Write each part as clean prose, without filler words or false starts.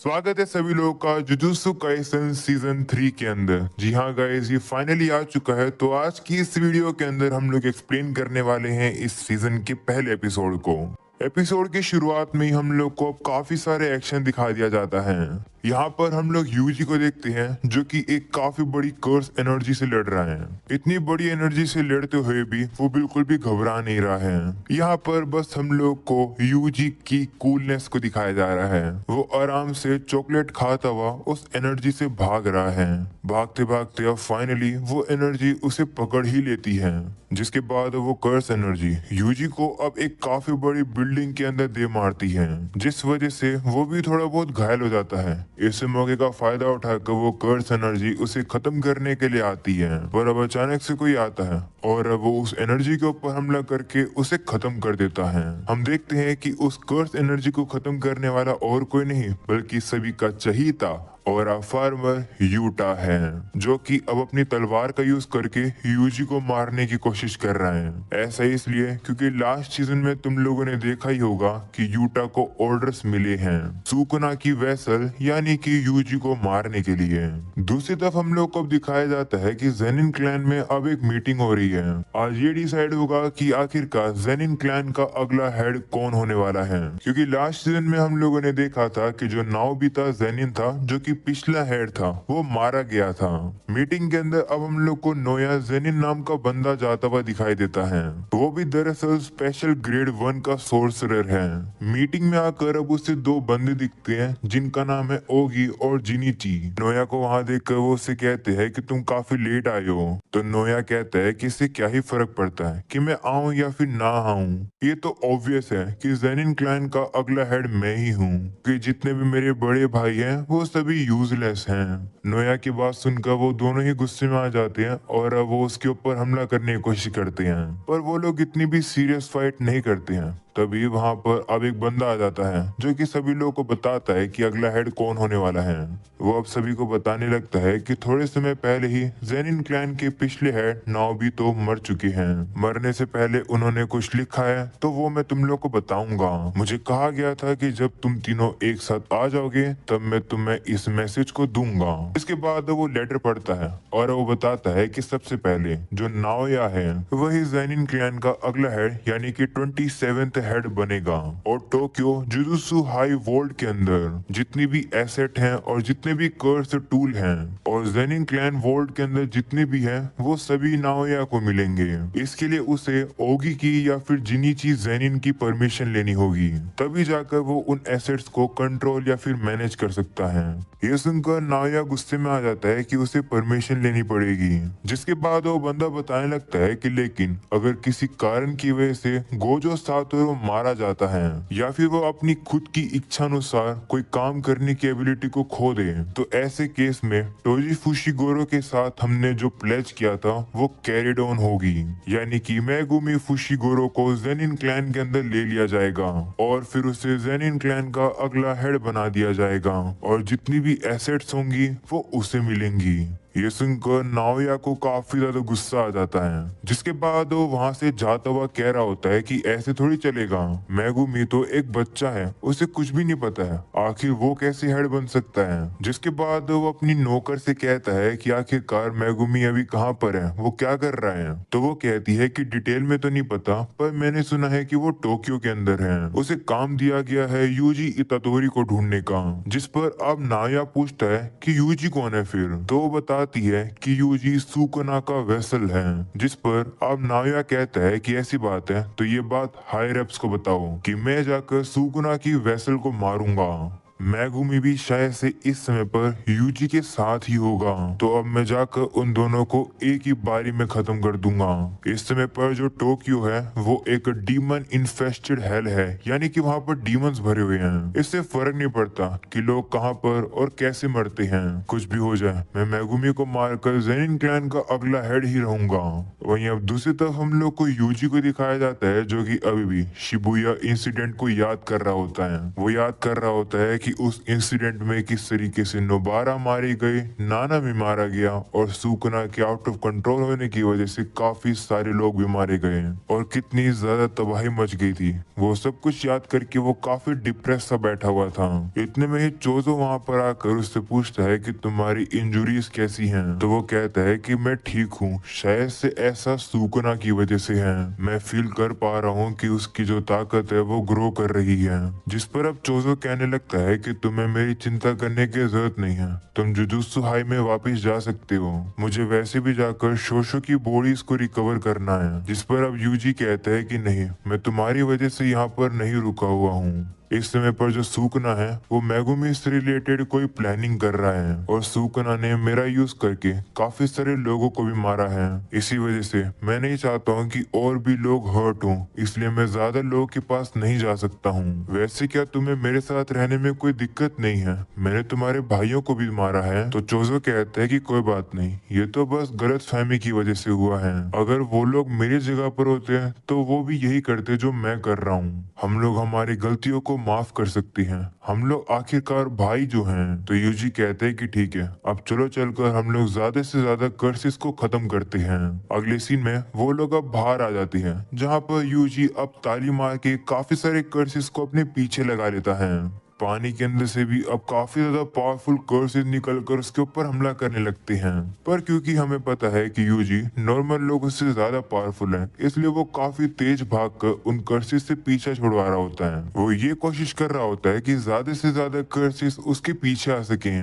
स्वागत है सभी लोगों का जुजुत्सु काइसन सीजन 3 के अंदर। जी हाँ गाइस, ये फाइनली आ चुका है। तो आज की इस वीडियो के अंदर हम लोग एक्सप्लेन करने वाले हैं इस सीजन के पहले एपिसोड को। एपिसोड की शुरुआत में ही हम लोग को अब काफी सारे एक्शन दिखा दिया जाता है। यहाँ पर हम लोग यूजी को देखते हैं जो कि एक काफी बड़ी कर्स एनर्जी से लड़ रहा है। इतनी बड़ी एनर्जी से लड़ते हुए भी वो बिल्कुल भी घबरा नहीं रहा है। यहाँ पर बस हम लोग को यूजी की कूलनेस को दिखाया जा रहा है। वो आराम से चॉकलेट खाता हुआ उस एनर्जी से भाग रहा है। भागते भागते अब फाइनली वो एनर्जी उसे पकड़ ही लेती है, जिसके बाद वो कर्स एनर्जी यूजी को अब एक काफी बड़ी बिल्डिंग के अंदर दे मारती है, जिस वजह से वो भी थोड़ा बहुत घायल हो जाता है। इस मौके का फायदा उठाकर वो कर्स एनर्जी उसे खत्म करने के लिए आती है, पर अब अचानक से कोई आता है और वो उस एनर्जी के ऊपर हमला करके उसे खत्म कर देता है। हम देखते हैं कि उस कर्स एनर्जी को खत्म करने वाला और कोई नहीं बल्कि सभी का चहीता और फार्मर यूटा है, जो कि अब अपनी तलवार का यूज करके यूजी को मारने की कोशिश कर रहा है। ऐसा इसलिए क्योंकि लास्ट सीजन में तुम लोगों ने देखा ही होगा कि यूटा को ऑर्डर्स मिले हैं सुकुना की वेसल यानी कि यूजी को मारने के लिए। दूसरी तरफ हम लोग को अब दिखाया जाता है कि जेनिन क्लैन में अब एक मीटिंग हो रही है। आज ये डिसाइड होगा कि आखिरकार जेनिन क्लैन का अगला हेड कौन होने वाला है, क्योंकि लास्ट सीजन में हम लोगों ने देखा था कि जो नाओबिता जेनिन था, जो कि पिछला हेड था, वो मारा गया था। मीटिंग के अंदर अब हम लोग को नोया जेनिन नाम का बंदा जाता हुआ दिखाई देता है। वो भी दरअसल स्पेशल ग्रेड 1 का सोर्सरर है। मीटिंग में आकर अब उसे दो बंदे दिखते हैं जिनका नाम है ओगी और जिनीची। नोया को वहां देखकर वो उससे कहते हैं कि तुम काफी लेट आए हो। तो नोया कहता है कि इससे क्या ही फर्क पड़ता है कि मैं आऊं या फिर ना आऊं। ये तो ऑब्वियस है कि जेनिन क्लैन का अगला हेड मैं ही हूँ, कि जितने भी मेरे बड़े भाई हैं वो सभी यूजलेस हैं। नोया की बात सुनकर वो दोनों ही गुस्से में आ जाते हैं और वो उसके ऊपर हमला करने की कोशिश करते हैं, पर वो लोग इतनी भी सीरियस फाइट नहीं करते हैं। तभी वहां पर अब एक बंदा आ जाता है जो कि सभी लोगों को बताता है कि अगला हेड कौन होने वाला है। वो अब सभी को बताने लगता है कि थोड़े समय पहले ही जेनिन क्लैन के पिछले हेड नाओबितो मर चुके हैं। मरने से पहले उन्होंने कुछ लिखा है तो वो मैं तुम लोग को बताऊंगा। मुझे कहा गया था कि जब तुम तीनों एक साथ आ जाओगे तब मैं तुम्हें इस मैसेज को दूंगा। इसके बाद वो लेटर पढ़ता है और वो बताता है कि सबसे पहले जो नाओया है वही जेनिन क्लैन का अगला हेड यानी कि 27th हेड बनेगा, और टोक्यो जुजुत्सु हाई वर्ल्ड के अंदर जितनी भी एसेट हैं और जितने भी कर्स टूल हैं और जेनिन क्लैन वर्ल्ड के अंदर जितने भी हैं वो सभी नाओया को मिलेंगे। इसके लिए उसे ओगी की या फिर जिनीची जेनिन की परमिशन लेनी होगी, तभी जाकर वो उन एसेट्स को कंट्रोल या फिर मैनेज कर सकता है। ये सुनकर नाओया गुस्से में आ जाता है कि उसे परमिशन लेनी पड़ेगी, जिसके बाद वो बंदा बताने लगता है कि लेकिन अगर किसी कारण की वजह से गोजो सातोरू मारा जाता है या फिर वो अपनी खुद की इच्छा अनुसार कोई काम करने की एबिलिटी को खो दे, तो ऐसे केस में टोजी फुशिगोरो के साथ हमने जो प्लेज किया था वो कैरिड ऑन होगी, यानी कि मेगुमी फुशिगोरो को जेनिन क्लैन के अंदर ले लिया जाएगा और फिर उसे जेनिन क्लैन का अगला हेड बना दिया जाएगा और जितनी भी एसेट्स होंगी वो उसे मिलेंगी। ये सुनकर नाओया को काफी ज्यादा गुस्सा आ जाता है, जिसके बाद वो वहां से जाता हुआ कह रहा होता है कि ऐसे थोड़ी चलेगा, मेगुमी तो एक बच्चा है, उसे कुछ भी नहीं पता है, आखिर वो कैसे हेड बन सकता है। जिसके बाद वो अपनी नौकर से कहता है कि आखिरकार मेगुमी अभी कहाँ पर है, वो क्या कर रहा है। तो वो कहती है कि डिटेल में तो नहीं पता, पर मैंने सुना है कि वो टोक्यो के अंदर है, उसे काम दिया गया है यूजी इतादोरी को ढूंढने का। जिस पर अब नाओया पूछता है कि यूजी कौन है फिर, तो वो बताती है कि यूजी सुकुना का वेसल है। जिस पर अब नाओया कहता है कि ऐसी बात है तो ये बात हायर अप्स को बताओ कि मैं जाकर सुकुना की वेसल को मारूंगा। मेगुमी भी शायद से इस समय पर यूजी के साथ ही होगा, तो अब मैं जाकर उन दोनों को एक ही बारी में खत्म कर दूंगा। इस समय पर जो टोक्यो है वो एक डीमन इन्फेस्टेड हेल है, यानी कि वहाँ पर डीमंस भरे हुए हैं। इससे फर्क नहीं पड़ता कि लोग कहाँ पर और कैसे मरते हैं, कुछ भी हो जाए मैं मेगुमी को मारकर जेनिन क्लैन का अगला हेड ही रहूंगा। वहीं अब दूसरी तरफ हम लोग को यूजी को दिखाया जाता है जो कि अभी भी शिबुया इंसिडेंट को याद कर रहा होता है। वो याद कर रहा होता है कि कि उस इंसिडेंट में किस तरीके से नोबारा मारी गई, नाना भी मारा गया और सुकना के आउट ऑफ कंट्रोल होने की वजह से काफी सारे लोग भी मारे गए और कितनी ज्यादा तबाही मच गई थी। वो सब कुछ याद करके वो काफी डिप्रेस सा बैठा हुआ था। इतने में ही चोजो वहां पर आकर उससे पूछता है कि तुम्हारी इंजुरीज कैसी हैं? तो वो कहता है कि मैं ठीक हूँ, शायद से ऐसा सुकना की वजह से है। मैं फील कर पा रहा हूँ कि उसकी जो ताकत है वो ग्रो कर रही है। जिस पर अब चोजो कहने लगता है कि तुम्हें मेरी चिंता करने की जरूरत नहीं है, तुम जुजुत्सु हाई में वापस जा सकते हो। मुझे वैसे भी जाकर शोशो की बॉडीज को रिकवर करना है। जिस पर अब यूजी कहता है कि नहीं, मैं तुम्हारी वजह से यहाँ पर नहीं रुका हुआ हूँ। इस समय पर जो सुकना है वो मेगुमी से रिलेटेड कोई प्लानिंग कर रहा है और सुकना ने मेरा यूज करके काफी सारे लोगों को भी मारा है। इसी वजह से मैं नहीं चाहता हूँ कि और भी लोग हर्ट हों, इसलिए मैं ज्यादा लोगों के पास नहीं जा सकता हूँ। वैसे क्या तुम्हें मेरे साथ रहने में कोई दिक्कत नहीं है? मैंने तुम्हारे भाइयों को भी मारा है। तो चोजो कहता है कि कोई बात नहीं, ये तो बस गलतफहमी की वजह से हुआ है। अगर वो लोग मेरी जगह पर होते तो वो भी यही करते जो मैं कर रहा हूँ। हम लोग हमारी गलतियों को माफ कर सकती हैं, हम लोग आखिरकार भाई जो हैं। तो यूजी कहते हैं कि ठीक है, अब चलो चलकर हम लोग ज्यादा से ज्यादा कर्सेस को खत्म करते हैं। अगले सीन में वो लोग अब बाहर आ जाती हैं, जहाँ पर यूजी अब ताली मार के काफी सारे कर्सेस को अपने पीछे लगा लेता है। पानी के अंदर से भी अब काफी ज्यादा पावरफुल कर्सेस निकलकर उसके ऊपर हमला करने लगते हैं। पर क्योंकि हमें पता है कि यूजी नॉर्मल लोगों से ज्यादा पावरफुल है, इसलिए वो काफी तेज भागकर उन कर्सेस से पीछा छुड़वा रहा होता है। वो ये कोशिश कर रहा होता है कि ज्यादा से ज्यादा कर्सेस उसके पीछे आ सके।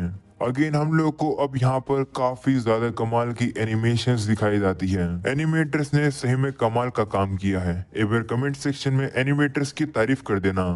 अगेन हम लोग को अब यहाँ पर काफी ज्यादा कमाल की एनिमेशंस दिखाई जाती है। एनिमेटर्स ने सही में कमाल का काम किया है। एक बार कमेंट सेक्शन में एनिमेटर्स की तारीफ कर देना।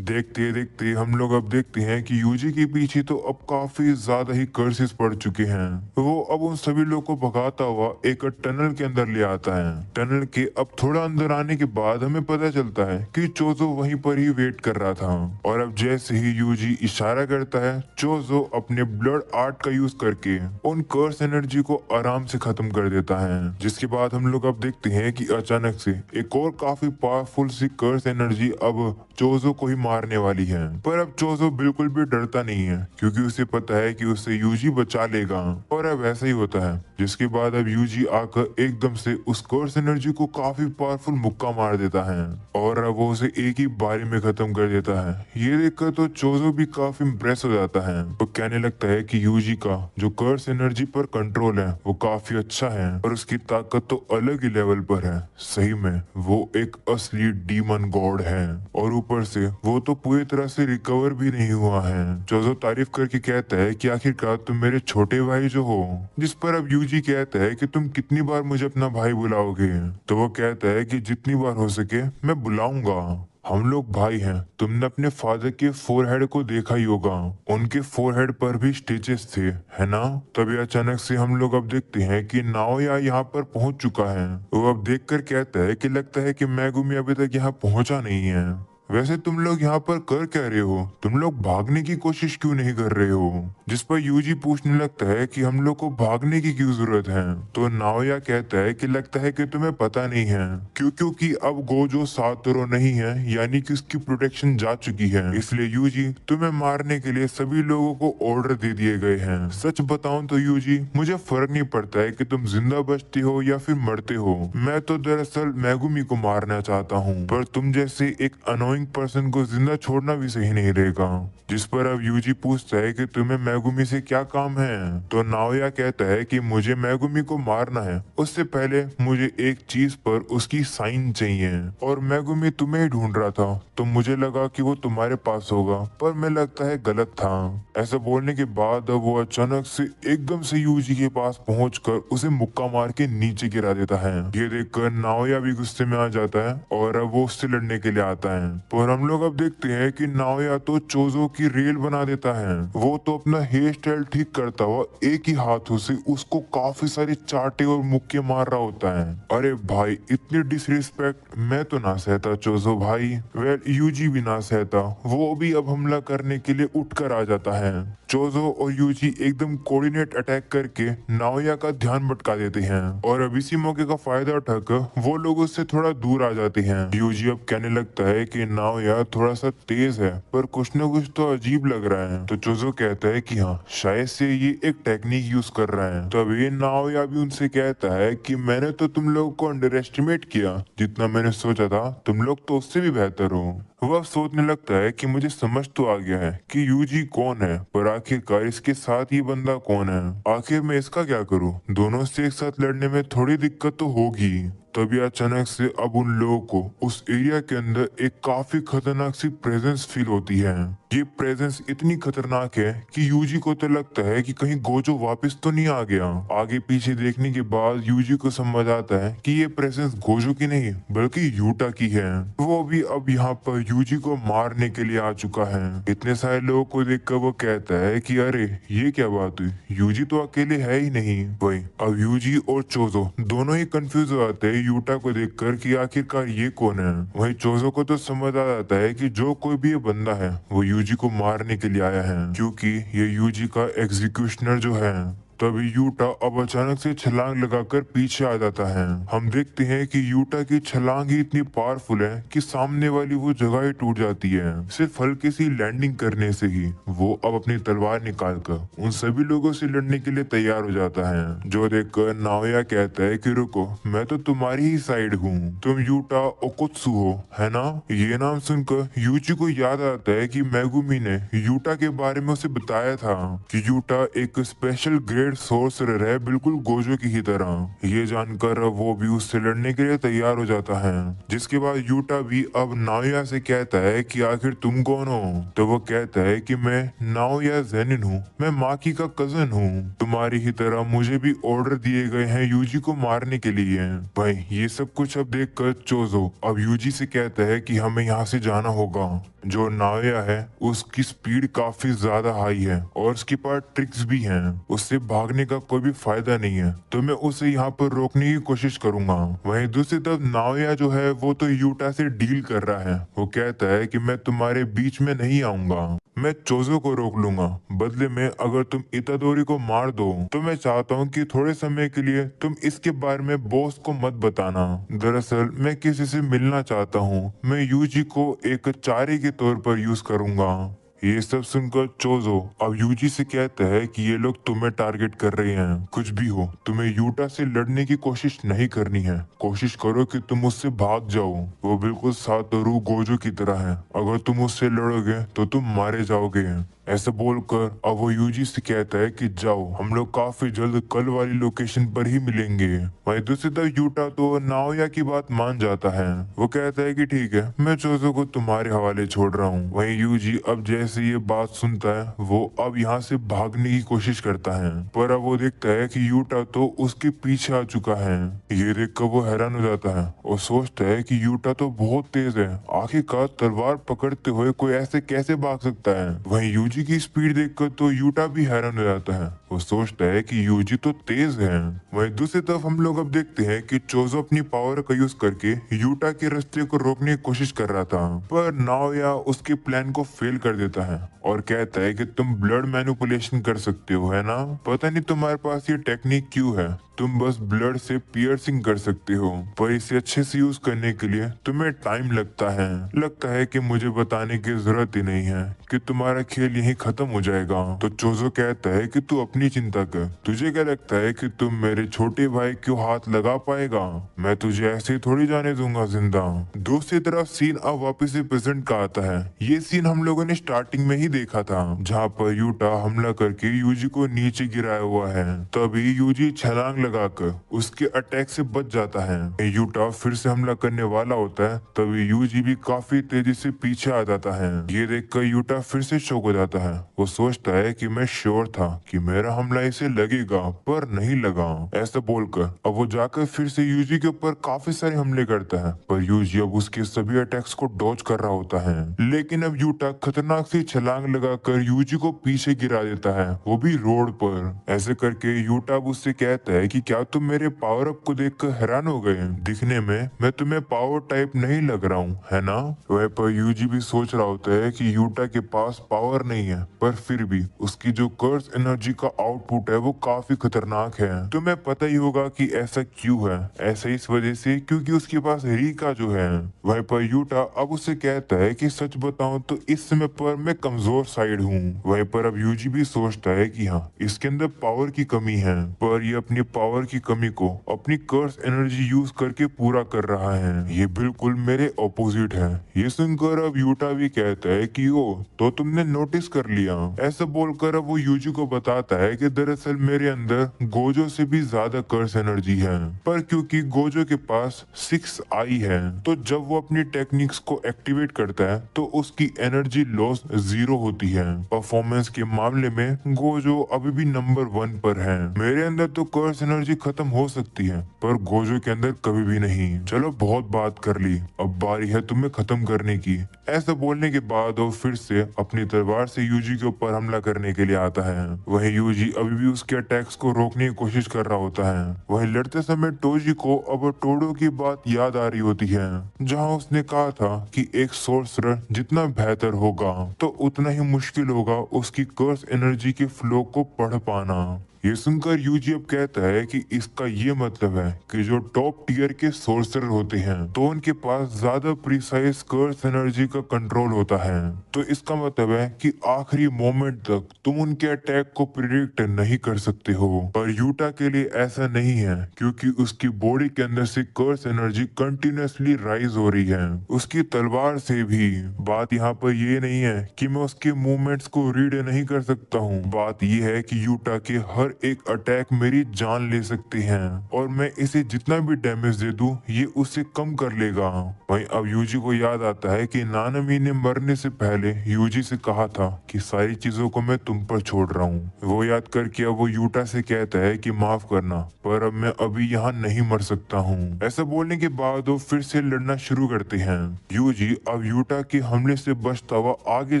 देखते देखते हम लोग अब देखते हैं कि यूजी के पीछे तो अब काफी ज्यादा ही कर्सेस पड़ चुके हैं। वो अब उन सभी लोग को भगाता हुआ एक टनल के अंदर ले आता है। टनल के अब थोड़ा अंदर आने के बाद हमें पता चलता है कि चोजो वहीं पर ही वेट कर रहा था। और अब जैसे ही यूजी इशारा करता है, चोजो अपने ब्लड आर्ट का यूज करके उन कर्स एनर्जी को आराम से खत्म कर देता है। जिसके बाद हम लोग अब देखते हैं कि अचानक से एक और काफी पावरफुल सी कर्स एनर्जी अब चोजो को ही मारने वाली है। पर अब चोजो बिल्कुल भी डरता नहीं है, क्योंकि उसे पता है कि उसे यूजी बचा लेगा। और अब ऐसा ही होता है, जिसके बाद अब यूजी आकर एकदम से उस कर्स एनर्जी को काफी पावरफुल मुक्का मार देता है और अब वो उसे एक ही बारी में खत्म कर देता है। ये देखकर तो चोजो भी काफी इम्प्रेस हो जाता है। वो कहने लगता है कि यूजी का जो कर्स एनर्जी पर कंट्रोल है वो काफी अच्छा है और उसकी ताकत तो अलग ही लेवल पर है। सही में वो एक असली डीमन गॉड है और ऊपर से वो तो पूरी तरह से रिकवर भी नहीं हुआ है। चोजो तारीफ करके कहता है कि आखिरकार तुम मेरे छोटे भाई जो हो। जिस पर अब यूजी कहता है कि तुम कितनी बार मुझे अपना भाई बुलाओगे? तो वो कहता है कि जितनी बार हो सके मैं बुलाऊंगा। हम लोग भाई हैं। तुमने अपने फादर के फोरहेड को देखा ही होगा, उनके फोरहेड पर भी स्टिचेस थे, है ना? तभी अचानक से हम लोग अब देखते हैं कि नाओया यहाँ पर पहुंच चुका है। वो अब देखकर कहता है कि लगता है कि मेगुमी अभी तक यहाँ पहुंचा नहीं है। वैसे तुम लोग यहाँ पर कर क्या रहे हो? तुम लोग भागने की कोशिश क्यों नहीं कर रहे हो? जिस पर यूजी पूछने लगता है कि हम लोग को भागने की क्यों जरूरत है? तो नाओया कहता है कि लगता है कि तुम्हें पता नहीं है, क्योंकि अब गोजो सातोरो नहीं है, यानी कि उसकी प्रोटेक्शन जा चुकी है। इसलिए यूजी तुम्हें मारने के लिए सभी लोगों को ऑर्डर दे दिए गए हैं। सच बताऊं तो यूजी, मुझे फर्क नहीं पड़ता है कि तुम जिंदा बचते हो या फिर मरते हो। मैं तो दरअसल मेगुमी को मारना चाहता हूँ, पर तुम जैसे एक अनोइंग पर्सन को जिंदा छोड़ना भी सही नहीं रहेगा। जिस पर अब यूजी पूछता है कि तुम्हें मेगुमी से क्या काम है? तो नाओया कहता है कि मुझे मेगुमी को मारना है, उससे पहले मुझे एक चीज पर उसकी साइन चाहिए और मेगुमी तुम्हें ही ढूंढ रहा था, तो मुझे लगा कि वो तुम्हारे पास होगा, पर मैं लगता है गलत था। ऐसा बोलने के बाद अब वो अचानक से एकदम से यूजी के पास पहुंचकर उसे मुक्का मार के नीचे गिरा देता है। ये देखकर नाओया भी गुस्से में आ जाता है और अब वो उससे लड़ने के लिए आता है। पर हम लोग अब देखते हैं कि नाओया तो चोजो की रेल बना देता है। वो तो अपना हेयर स्टाइल ठीक करता हुआ एक ही हाथों से उसको काफी सारे चाटे और मुक्के मार रहा होता है। अरे भाई, इतनी डिसरिस्पेक्ट मैं तो ना सहता चोजो भाई। वेल, यूजी भी ना सहता। वो भी अब हमला करने के लिए उठकर आ जाता है। चोजो और यूजी एकदम कोऑर्डिनेट अटैक करके नाओया का ध्यान भटका देते हैं और अब इसी मौके का फायदा उठाकर वो लोग उससे थोड़ा दूर आ जाते हैं। यूजी अब कहने लगता है कि नाओया थोड़ा सा तेज है पर कुछ न कुछ तो अजीब लग रहा है। तो चोजो कहता है कि हाँ शायद से ये एक टेक्निक यूज कर रहा है। तभी नाओया भी उनसे कहता है कि मैंने तो तुम लोगों को अंडर एस्टिमेट किया, जितना मैंने सोचा था तुम लोग तो उससे भी बेहतर हो। वह अब सोचने लगता है कि मुझे समझ तो आ गया है कि यूजी कौन है, पर आखिरकार इसके साथ ये बंदा कौन है, आखिर मैं इसका क्या करूं। दोनों से एक साथ लड़ने में थोड़ी दिक्कत तो होगी। तभी अचानक से अब उन लोगों को उस एरिया के अंदर एक काफी खतरनाक सी प्रेजेंस फील होती है। ये प्रेजेंस इतनी खतरनाक है कि यूजी को तो लगता है कि कहीं गोजो वापस तो नहीं आ गया। आगे पीछे देखने के बाद यूजी को समझ आता है कि ये प्रेजेंस गोजो की नहीं बल्कि यूटा की है। वो भी अब यहाँ पर यूजी को मारने के लिए आ चुका है। इतने सारे लोगों को देखकर वो कहता है कि अरे ये क्या बात हुई, यूजी तो अकेले है ही नहीं। वही अब यूजी और चोजो दोनों ही कंफ्यूज हो जाते हैं यूटा को देखकर कि आखिरकार ये कौन है। वही चोजो को तो समझ आ जाता है कि जो कोई भी ये बंदा है वो यूजी को मारने के लिए आया है, क्योंकि ये यूजी का एग्जीक्यूशनर जो है। तभी यूटा अब अचानक से छलांग लगाकर पीछे आ जाता है। हम देखते हैं कि यूटा की छलांग ही इतनी पावरफुल है कि सामने वाली वो जगह ही टूट जाती है। सिर्फ हल्की सी लैंडिंग करने से ही वो अब अपनी तलवार निकालकर उन सभी लोगों से लड़ने के लिए तैयार हो जाता है। जो देखकर नाओया कहता है कि रुको, मैं तो तुम्हारी ही साइड हूँ, तुम यूटा ओकोत्सु हो है ना। ये नाम सुनकर यूजी को याद आता है कि मेगुमी ने यूटा के बारे में उसे बताया था कि यूटा एक स्पेशल ग्रेड सोर्सरर है, बिल्कुल गोजो की ही तरह। ये जानकर वो भी उससे लड़ने के लिए तैयार हो जाता है। जिसके बाद यूटा भी अब नाओया से कहता है कि आखिर तुम कौन हो। तो वो कहता है कि मैं नाओया जेनिन हूँ, मैं माकी का कजन हूँ। तुम्हारी ही तरह मुझे भी ऑर्डर दिए गए हैं यूजी को मारने के लिए। भाई ये सब कुछ अब देखकर चोजो अब यूजी से कहता है कि हमें यहाँ से जाना होगा। जो नाओया है उसकी स्पीड काफी ज्यादा हाई है और उसके पास ट्रिक्स भी हैं, उससे भागने का कोई भी फायदा नहीं है, तो मैं उसे यहाँ पर रोकने की कोशिश करूंगा। वहीं दूसरी तरफ नाओया जो है वो तो यूटा से डील कर रहा है। वो कहता है कि मैं तुम्हारे बीच में नहीं आऊंगा, मैं चोजो को रोक लूंगा। बदले में अगर तुम इतादोरी को मार दो तो मैं चाहता हूँ कि थोड़े समय के लिए तुम इसके बारे में बॉस को मत बताना। दरअसल मैं किसी से मिलना चाहता हूँ, मैं यूजी को एक चारे के तौर पर यूज करूंगा। ये सब सुनकर चोजो अब यूजी से कहता है कि ये लोग तुम्हें टारगेट कर रहे हैं। कुछ भी हो, तुम्हें यूटा से लड़ने की कोशिश नहीं करनी है, कोशिश करो कि तुम उससे भाग जाओ। वो बिल्कुल सातोरू गोजो की तरह है, अगर तुम उससे लड़ोगे तो तुम मारे जाओगे। ऐसा बोलकर अब वो यूजी से कहता है कि जाओ, हम लोग काफी जल्द कल वाली लोकेशन पर ही मिलेंगे। वहीं दूसरी तरफ यूटा तो नाओया की बात मान जाता है। वो कहता है कि ठीक है, मैं चोजो को तुम्हारे हवाले छोड़ रहा हूँ। वहीं यूजी अब जैसे ये बात सुनता है वो अब यहाँ से भागने की कोशिश करता है, पर अब वो देखता है कि यूटा तो उसके पीछे आ चुका है। ये देखकर वो हैरान हो जाता है और सोचता है कि यूटा तो बहुत तेज है, आखिरकार तलवार पकड़ते हुए कोई ऐसे कैसे भाग सकता है। वहीं यूजी की स्पीड देखकर तो यूटा भी हैरान हो जाता है। वो सोचता है कि यूजी तो तेज है। वहीं दूसरी तरफ हम लोग अब देखते हैं कि चोजो अपनी पावर का यूज करके यूटा के रास्ते को रोकने की कोशिश कर रहा था, पर नाओया उसके प्लान को फेल कर देता है और कहता है कि तुम ब्लड मैनिपुलेशन कर सकते हो है ना, पता नहीं तुम्हारे पास ये टेक्निक क्यों है, तुम बस ब्लड से पियर्सिंग कर सकते हो, पर इसे अच्छे से यूज करने के लिए तुम्हें टाइम लगता है कि मुझे बताने की जरूरत ही नहीं है कि तुम्हारा खेल यहीं खत्म हो जाएगा। तो चोजो कहता है कि तू अपनी चिंता कर, तुझे क्या लगता है कि तुम मेरे छोटे भाई क्यों हाथ लगा पाएगा, मैं तुझे ऐसे ही थोड़ी जाने दूंगा जिंदा। दूसरी तरफ सीन अब वापस से प्रेजेंट का आता है। ये सीन हम लोगों ने स्टार्टिंग में ही देखा था, जहाँ पर यूटा हमला करके यूजी को नीचे गिराया हुआ है। तभी यूजी छलांग लगाकर उसके अटैक से बच जाता है। यूटा फिर से हमला करने वाला होता है, तभी यूजी भी काफी तेजी से पीछे आ जाता है। ये देखकर यूटा फिर से शॉक हो जाता है। वो सोचता है कि मैं श्योर था कि मेरा हमला इसे लगेगा, पर नहीं लगा। ऐसा बोलकर अब वो जाकर फिर से यूजी के ऊपर काफी सारे हमले करता है, पर यूजी अब उसके सभी अटैक्स को डॉज कर रहा होता है। लेकिन अब यूटा खतरनाक सी छलांग लगाकर यूजी को पीछे गिरा देता है, वो भी रोड पर। ऐसे करके यूटा अब उससे कहता है कि क्या तुम मेरे पावर अप को देखकर हैरान हो गए, दिखने में मैं तुम्हें पावर टाइप नहीं लग रहा हूँ है ना। वह पर यूजी भी सोच रहा होता है कि यूटा के पास पावर नहीं है, पर फिर भी उसकी जो कर्स एनर्जी का आउटपुट है वो काफी खतरनाक है। तुम्हें पता ही होगा कि ऐसा क्यों है। ऐसा इस वजह से क्योंकि उसके पास रिका जो है। वहीं पर यूटा अब उसे कहता है कि सच बताऊं तो इस समय पर मैं कमजोर साइड हूँ। वहीं पर अब यूजी भी सोचता है कि हाँ, इसके अंदर पावर की कमी है, पर ये अपनी पावर की कमी को अपनी कर्स एनर्जी यूज करके पूरा कर रहा है। ये बिल्कुल मेरे ऑपोजिट है। ये सुनकर अब यूटा भी कहता है कि ओ तो तुमने नोटिस कर लिया। ऐसा बोलकर अब वो यूजी को बताता है कि दरअसल मेरे अंदर गोजो से भी ज्यादा कर्स एनर्जी है, पर क्योंकि गोजो के पास 6 आई है तो जब वो अपनी टेक्निक्स को एक्टिवेट करता है तो उसकी एनर्जी लॉस 0 होती है। परफॉर्मेंस के मामले में गोजो अभी भी नंबर 1 पर है। मेरे अंदर तो कर्स एनर्जी खत्म हो सकती है, पर गोजो के अंदर कभी भी नहीं। चलो बहुत बात कर ली, अब बारी है तुम्हें खत्म करने की। ऐसा बोलने के बाद वो फिर से अपनी तलवार से यूजी के ऊपर हमला करने के लिए आता है। वहीं यूजी अभी भी उसके अटैक्स को रोकने की कोशिश कर रहा होता है। वहीं लड़ते समय टोजी को अब टोडो की बात याद आ रही होती है, जहां उसने कहा था कि एक सोर्सरर जितना बेहतर होगा तो उतना ही मुश्किल होगा उसकी कर्स एनर्जी के फ्लो को पढ़ पाना। ये सुनकर यूजी अब कहता है कि इसका ये मतलब है कि जो टॉप टियर के सोर्सर होते हैं तो उनके पास ज्यादा प्रिसाइज कर्स एनर्जी का कंट्रोल होता है। तो इसका मतलब है कि आखिरी मोमेंट तक तुम उनके अटैक को प्रिडिक्ट नहीं कर सकते हो। पर यूटा के लिए ऐसा नहीं है, क्योंकि उसकी बॉडी के अंदर से कर्स एनर्जी कंटिन्यूअसली राइज हो रही है, उसकी तलवार से भी। बात यहाँ पर ये नहीं है कि मैं उसके मूवमेंट्स को रीड नहीं कर सकता हूँ, बात ये है कि यूटा के हर एक अटैक मेरी जान ले सकते हैं और मैं इसे जितना भी डैमेज दे दूं ये उसे कम कर लेगा। वहीं अब यूजी को याद आता है कि नानामी ने मरने से पहले यूजी से कहा था कि सारी चीजों को मैं तुम पर छोड़ रहा हूँ। वो याद करके अब वो यूटा से कहता है कि माफ करना, पर अब मैं अभी यहाँ नहीं मर सकता हूँ। ऐसा बोलने के बाद वो फिर से लड़ना शुरू करते हैं। यूजी अब यूटा के हमले से बचता हुआ आगे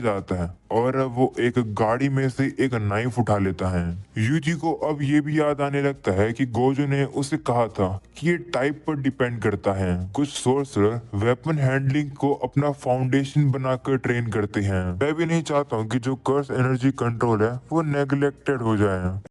जाता है और अब वो एक गाड़ी में से एक नाइफ उठा लेता है। यूजी को अब ये भी याद आने लगता है कि गोजो ने उसे कहा था कि ये टाइप पर डिपेंड करता है। कुछ सोर्सरर वेपन हैंडलिंग को अपना फाउंडेशन बनाकर ट्रेन करते हैं। मैं भी नहीं चाहता हूँ कि जो कर्स एनर्जी कंट्रोल है वो नेग्लेक्टेड हो जाए।